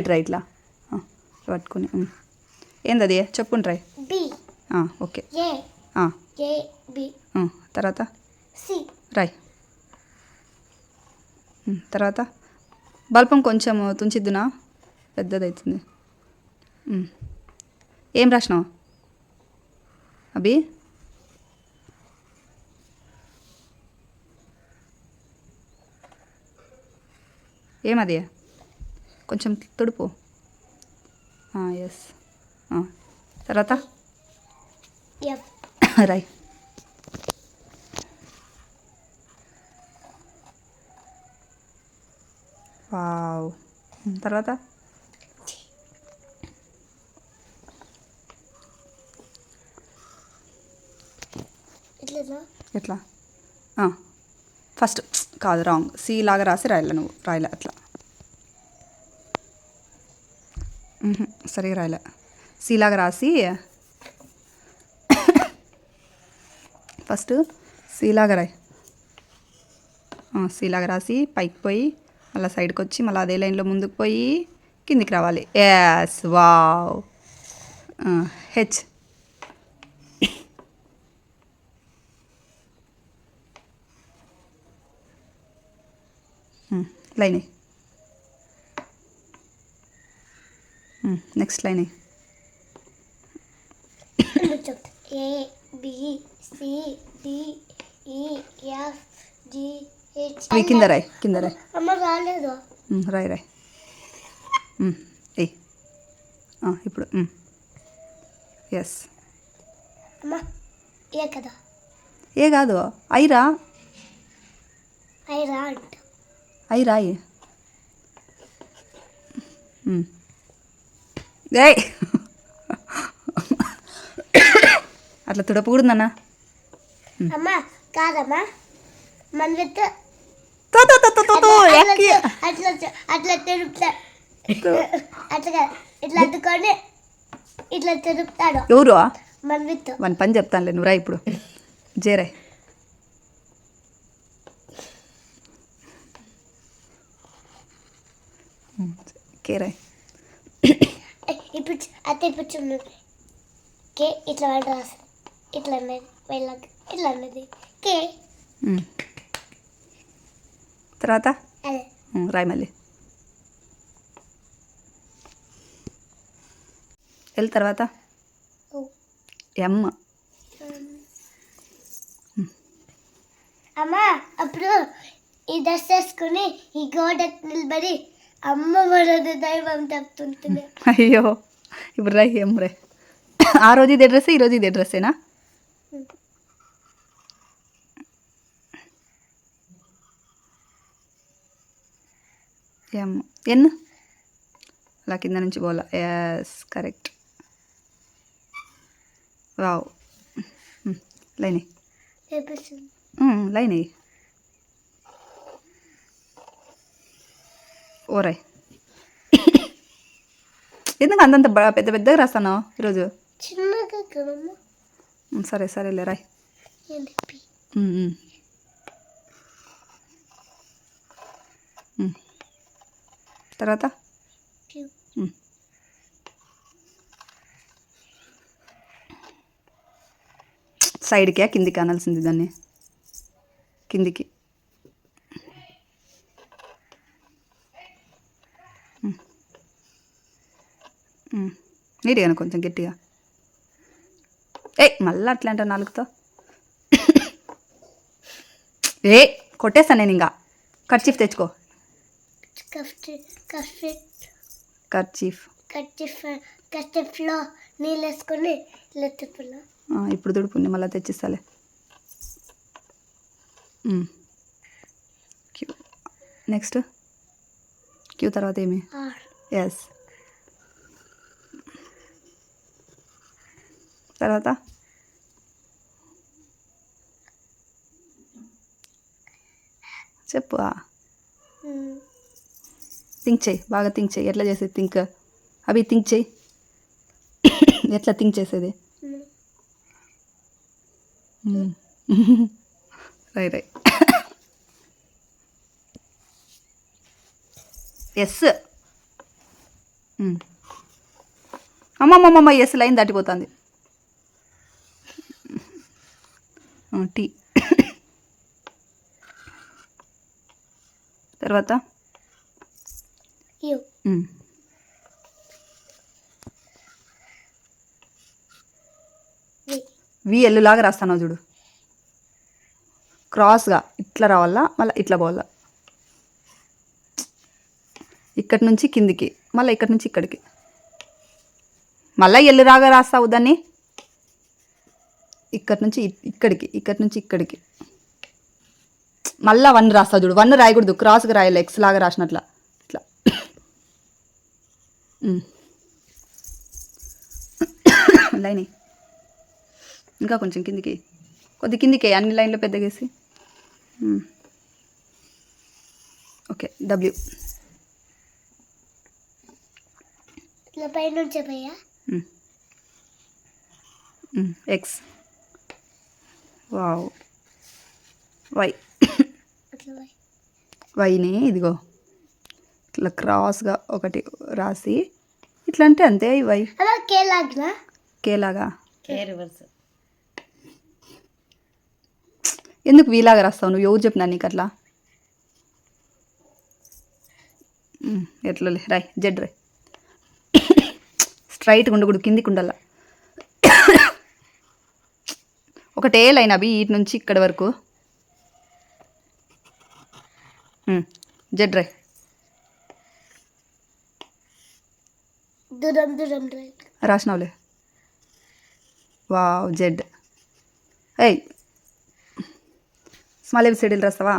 Try ఇట్లా పట్టుకుని ఏంది అది చెప్పుకుంట్రాయి ఓకే తర్వాత రాయ్ తర్వాత బల్పం కొంచెం తుంచిద్దునా పెద్దదవుతుంది ఏం రాసినావు అభి ఏమది కొంచెం తుడుపు ఎస్ తర్వాత రాయ్ వావ్ తర్వాత ఎట్లా ఫస్ట్ కాదు రాంగ్ సి లాగా రాసి రాయలే నువ్వు రాయలే అట్లా సరిగా రాయలే సి లాగా రాసి ఫస్ట్ సి లాగా రాయి సి లాగా రాసి పైకి పోయి మళ్ళీ సైడ్కి వచ్చి మళ్ళీ అదే లైన్లో ముందుకు పోయి కిందికి రావాలి S wow H line next line A B C D E F G H కింద రాయ్ కింద రాయ్ అమ్మ రాలేదు రాయ్ రాయ్ ఏ ఇప్పుడు ఎస్ అమ్మ ఏ కదా ఏ కాదు ఐరా ఐరా అంట ఐ రాయి ఏయ్ అట్లా తుడపకూడదన్నా అమ్మ కాదమ్మా మన విత్ అట్లా అట్లా తిరుపుతా అట్లా ఇట్లా అద్దుకొని ఇట్లా తిరుపుతాడు ఎవరు మన విత్ వన్ పని చెప్తానులే నువ్వు రా ఇప్పుడు జేరాయ్ కేరాయ్ ఇప్పుడు అతే ఇప్పుడు కే ఇట్లా వాడు రాసు ఇట్లా అన్నది వెళ్ళక ఇట్లా అన్నది కే తర్వాత అదే రాయ్ మళ్ళీ ఎల్ తర్వాత ఎమ్ అమ్మ అప్పుడు ఈ డ్రెస్ వేసుకుని ఈ గోడ నిలబడి అమ్మ మనది దైవం చెప్తుంటుంది అయ్యో ఇప్పుడు రాయ్ ఎమ్ రాయ్ ఆ రోజు ఇదే డ్రెస్ ఈరోజు ఇదే డ్రెస్సేనా ఎమ్ ఎన్ అలా కింద నుంచి పోలా yes correct wow line line ఓరాయ్ ఎందుకు అంతంత పెద్ద పెద్దగా రాస్తాను ఈరోజు చిన్నగా కదమ్మా సరే సరేలే రాయ్ తర్వాత సైడ్కే కిందికి అనాల్సింది దాన్ని కిందికి నీట్గానే కొంచెం గట్టిగా మళ్ళీ అట్లా అంట నాలుగుతో కొట్టేస్తాను నేను ఇంకా కర్చీఫ్ తెచ్చుకో కర్చీఫ్లో నీళ్ళు వేసుకొని ఇప్పుడు తుడుపు మళ్ళీ తెచ్చిస్తాలే క్యూ నెక్స్ట్ క్యూ తర్వాత ఏమి ఎస్ తర్వాత చెప్పు థింక్ చేయి బాగా థింక్ చేయి ఎట్లా చేసేది థింక్ అవి థింక్ చేయి ఎట్లా థింక్ చేసేది రై రై ఎస్ అమ్మమ్మమ్మ ఎస్ లైన్ దాటిపోతుంది. టీ తర్వాత యు వి వి ఎల్లులాగా రాస్తాను చూడు. క్రాస్గా ఇట్లా రావాలా, మళ్ళీ ఇట్లా పోవాలా. ఇక్కడి నుంచి కిందికి, మళ్ళీ ఇక్కడి నుంచి ఇక్కడికి, మళ్ళీ ఎల్లులాగా రాస్తావు దాన్ని. ఇక్కడి నుంచి ఇక్కడికి, ఇక్కడి నుంచి ఇక్కడికి, మళ్ళీ 1 రాస్తావు చూడు. 1 రాయకూడదు, క్రాస్గా రాయాలి, ఎక్స్ లాగా రాసినట్ల ఇట్లా. లైన్ ఇంకా కొంచెం కిందికి, కొద్ది కిందికి, అన్ని లైన్లో పెద్దగేసి. Okay, W. ఇట్లా పైనుంచి పోయా ఎక్స్. వావ్. వై. ఇట్లా పోయి వైని ఇదిగో ఇట్లా క్రాస్గా ఒకటి రాసి ఇట్లా అంటే అంతే. వై అలా కే లాగ్నా కేలాగా. ఎందుకు వీలాగా రాస్తావు నువ్వు? ఎవరు చెప్పినా నీకు అట్లా? ఎట్లా రాయ్, జెడ్ రాయ్. స్ట్రైట్గా ఉండకూడదు, కిందికి ఉండాల. ఒకటే లైన్ అవి, ఇటు నుంచి ఇక్కడ వరకు. జెడ్ రాయ్. దూరం దూరం డ్రైవ్ రాసినావులే. Wow, Z. ఏయ్ స్మాల్ ఏబిసిడీలు రాస్తావా?